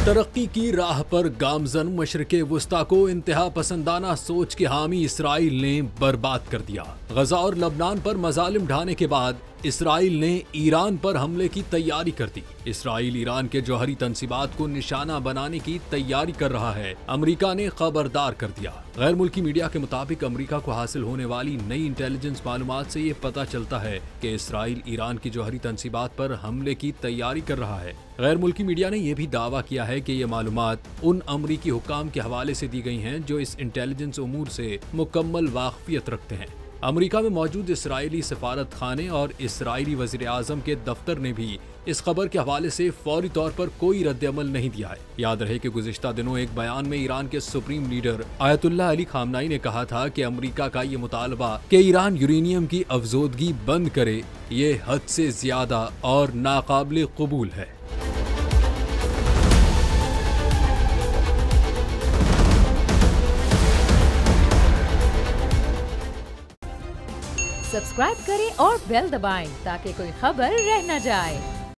तरक्की की राह पर गामजन मशरिक़े वुस्ता को इंतहा पसंदाना सोच के हामी इसराइल ने बर्बाद कर दिया। गजा और लबनान पर मजालिम ढाने के बाद इसराइल ने ईरान पर हमले की तैयारी कर दी। इसराइल ईरान के जौहरी तंसीबात को निशाना बनाने की तैयारी कर रहा है, अमेरिका ने खबरदार कर दिया। गैर मुल्की मीडिया के मुताबिक अमेरिका को हासिल होने वाली नई इंटेलिजेंस मालूमात से ये पता चलता है कि इसराइल ईरान की जौहरी तंसीबात पर हमले की तैयारी कर रहा है। गैर मुल्की मीडिया ने यह भी दावा किया है कि ये मालूमात उन अमरीकी हुक्काम के हवाले से दी गई हैं जो इस इंटेलिजेंस उमूर से मुकम्मल वाकफियत रखते हैं। अमेरिका में मौजूद इसराइली सफारत खाने और इसराइली वज़ीर आज़म के दफ्तर ने भी इस खबर के हवाले से फौरी तौर पर कोई रद्द-ए-अमल नहीं दिया है। याद रहे कि गुज़िश्ता दिनों एक बयान में ईरान के सुप्रीम लीडर आयतुल्लाह अली खामनाई ने कहा था कि अमेरिका का ये मुतालबा कि ईरान यूरेनियम की अफजोदगी बंद करे, ये हद से ज्यादा और नाकाबिल कबूल है। सब्सक्राइब करें और बेल दबाएं ताकि कोई खबर रह न जाए।